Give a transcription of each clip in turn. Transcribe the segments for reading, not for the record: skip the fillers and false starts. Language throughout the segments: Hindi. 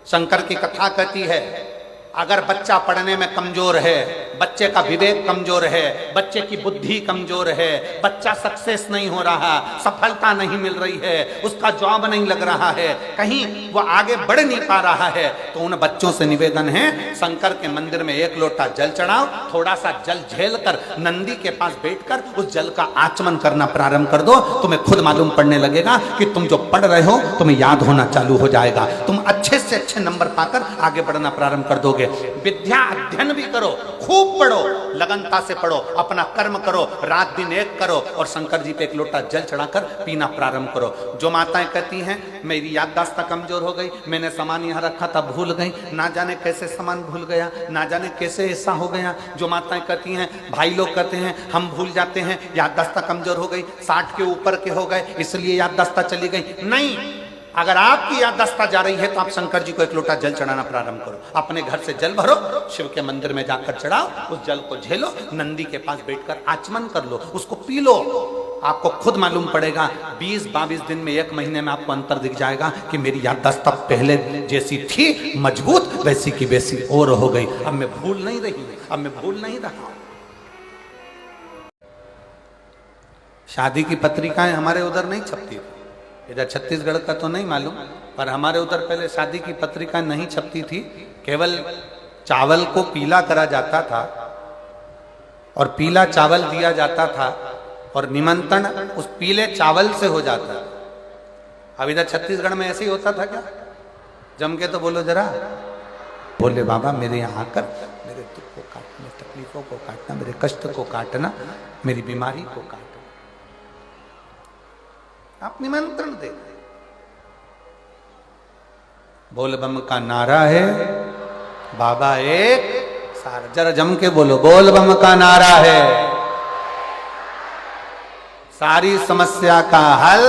शंकर की कथा कहती है, अगर बच्चा पढ़ने में कमजोर है, बच्चे का विवेक कमजोर है, बच्चे की बुद्धि कमजोर है, बच्चा सक्सेस नहीं हो रहा, सफलता नहीं मिल रही है, उसका जॉब नहीं लग रहा है, कहीं वो आगे बढ़ नहीं पा रहा है, तो उन बच्चों से निवेदन है, शंकर के मंदिर में एक लोटा जल चढ़ाओ, थोड़ा सा जल झेल कर नंदी के पास बैठकर उस जल का आचमन करना प्रारंभ कर दो। तुम्हें खुद मालूम पड़ने लगेगा कि तुम जो पढ़ रहे हो तुम्हें याद होना चालू हो जाएगा, तुम अच्छे से अच्छे नंबर पाकर आगे बढ़ना प्रारंभ कर दोगे। विद्या अध्ययन भी करो, खूब पढ़ो, लगनता से पढ़ो, अपना कर्म करो, रात दिन एक करो और शंकर जी पे एक लोटा जल चढ़ाकर पीना प्रारंभ करो। जो माताएं कहती हैं मेरी याददाश्त कमजोर हो गई, मैंने सामान यहाँ रखा था भूल गई, ना जाने कैसे सामान भूल गया, ना जाने कैसे ऐसा हो गया। जो माताएं कहती हैं, भाई लोग कहते हैं हम भूल जाते हैं, याददाश्त कमजोर हो गई, 60 के ऊपर के हो गए इसलिए याददाश्त चली गई। नहीं, अगर आपकी याददाश्त जा रही है तो आप शंकर जी को एक लोटा जल चढ़ाना प्रारंभ करो, अपने घर से जल भरो, शिव के मंदिर में जाकर चढ़ाओ, उस जल को झेलो, नंदी के पास बैठकर आचमन कर लो, उसको पी लो। आपको खुद मालूम पड़ेगा 20-22 दिन में, 1 महीने में आपको अंतर दिख जाएगा कि मेरी याददाश्त पहले जैसी थी मजबूत, वैसी की वैसी और हो गई, अब मैं भूल नहीं रही, अब मैं भूल नहीं रहा। शादी की पत्रिकाएं हमारे उधर नहीं छपती, इधर छत्तीसगढ़ का तो नहीं मालूम, पर हमारे उधर पहले शादी की पत्रिका नहीं छपती थी। केवल चावल को पीला करा जाता था और पीला चावल दिया जाता था और निमंत्रण उस पीले चावल से हो जाता। अब इधर छत्तीसगढ़ में ऐसे ही होता था क्या? जम के तो बोलो जरा, बोले बाबा मेरे यहाँ आकर मेरे दुख को काटना, मेरी तकलीफों को काटना, मेरे कष्ट को काटना, मेरी बीमारी को काटना। आप निमंत्रण दे, बोल बम का नारा है बाबा एक सारा, जरा जम के बोलो, बोल बम का नारा है सारी समस्या का हल।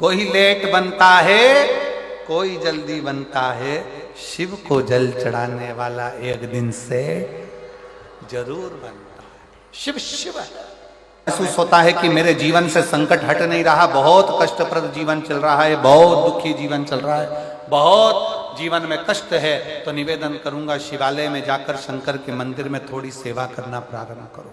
कोई लेट बनता है कोई जल्दी बनता है, शिव को जल चढ़ाने वाला एक दिन से जरूर बनता है। शिव शिव महसूस होता है कि मेरे जीवन से संकट हट नहीं रहा, बहुत कष्टप्रद जीवन चल रहा है, बहुत दुखी जीवन चल रहा है, बहुत जीवन में कष्ट है, तो निवेदन करूंगा शिवालय में जाकर शंकर के मंदिर में थोड़ी सेवा करना प्रारंभ करो।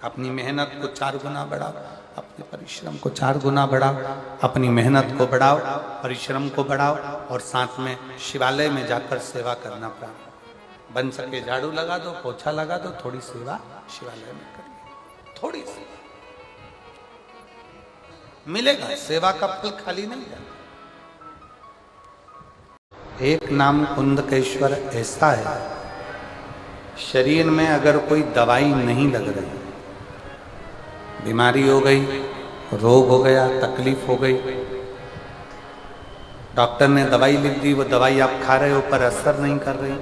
अपनी मेहनत को 4 गुना बढ़ाओ, अपने परिश्रम को 4 गुना बढ़ाओ, अपनी मेहनत को बढ़ाओ, परिश्रम को बढ़ाओ और साथ में शिवालय में जाकर सेवा करना प्रारंभ। बन सके झाड़ू लगा दो, पोछा लगा दो, थोड़ी सेवा शिवालय में करिए, थोड़ी सी मिलेगा, सेवा का फल खाली नहीं जाता। एक नाम कुंदकेश्वर ऐसा है, शरीर में अगर कोई दवाई नहीं लग रही, बीमारी हो गई, रोग हो गया, तकलीफ हो गई, डॉक्टर ने दवाई लिख दी, वो दवाई आप खा रहे हो पर असर नहीं कर रही,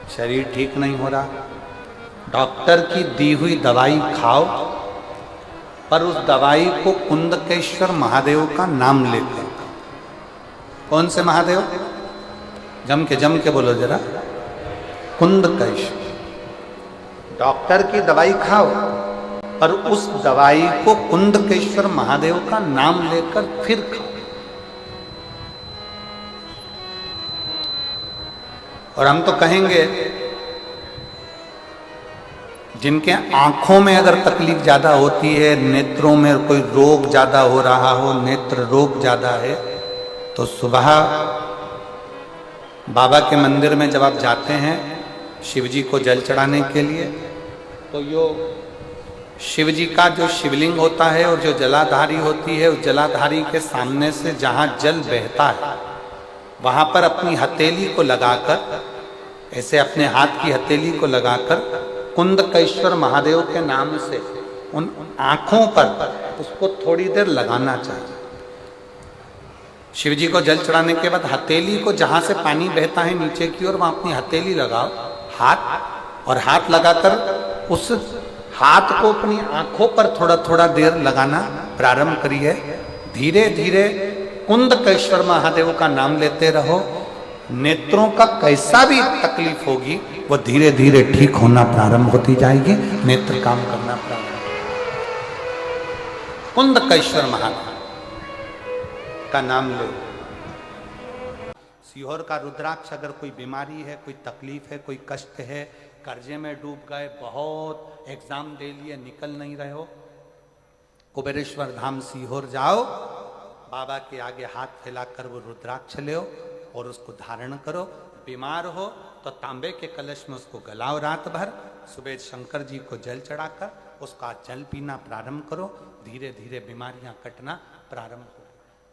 शरीर ठीक नहीं हो रहा, डॉक्टर की दी हुई दवाई खाओ, पर उस दवाई को कुंदकेश्वर महादेव का नाम लेते। कौन से महादेव? जम के बोलो जरा, कुंदकेश्वर। डॉक्टर की दवाई खाओ पर उस दवाई को कुंदकेश्वर महादेव का नाम लेकर फिर खाओ। और हम तो कहेंगे जिनके आंखों में अगर तकलीफ ज्यादा होती है, नेत्रों में कोई रोग ज्यादा हो रहा हो, नेत्र रोग ज्यादा है, तो सुबह बाबा के मंदिर में जब आप जाते हैं शिव जी को जल चढ़ाने के लिए, तो यो शिव जी का जो शिवलिंग होता है और जो जलाधारी होती है, उस जलाधारी के सामने से जहाँ जल बहता है वहाँ पर अपनी हथेली को लगाकर, ऐसे अपने हाथ की हथेली को लगाकर कुंदकेश्वर महादेव के नाम से उन आँखों पर उसको थोड़ी देर लगाना चाहिए। शिव जी को जल चढ़ाने के बाद हथेली को, जहाँ से पानी बहता है नीचे की ओर, वहाँ अपनी हथेली लगाओ हाथ, और हाथ लगाकर उस हाथ को अपनी आँखों पर थोड़ा थोड़ा देर लगाना प्रारंभ करिए। धीरे धीरे कुंदकेश्वर महादेव का नाम लेते रहो, नेत्रों का कैसा भी तकलीफ होगी वो धीरे धीरे ठीक होना प्रारंभ होती जाएगी, नेत्र काम करना प्रारंभ। कुंदकेश्वर महादेव का नाम लो। सीहोर का रुद्राक्ष, अगर कोई बीमारी है, कोई तकलीफ है, कोई कष्ट है, कर्जे में डूब गए, बहुत एग्जाम दे लिए, निकल नहीं रहे हो, कुबेरेश्वर धाम सीहोर जाओ, बाबा के आगे हाथ फैलाकर वो रुद्राक्ष ले और उसको धारण करो। बीमार हो तो तांबे के कलश में उसको गलाओ रात भर, सुबह शंकर जी को जल चढ़ाकर उसका जल पीना प्रारंभ करो, धीरे धीरे बीमारियां कटना प्रारंभ हो।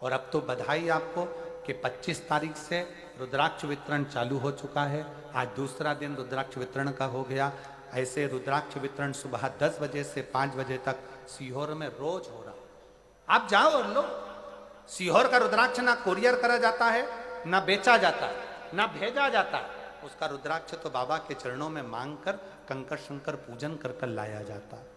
और अब तो बधाई आपको कि 25 तारीख से रुद्राक्ष वितरण चालू हो चुका है। आज दूसरा दिन रुद्राक्ष वितरण का हो गया। ऐसे रुद्राक्ष वितरण सुबह 10 बजे से 5 बजे तक सीहोर में रोज हो रहा। आप जाओ और लो। सीहोर का रुद्राक्ष ना कोरियर करा जाता है, ना बेचा जाता है, ना भेजा जाता है। उसका रुद्राक्ष तो बाबा के चरणों में मांग कर कंकर शंकर पूजन कर लाया जाता है।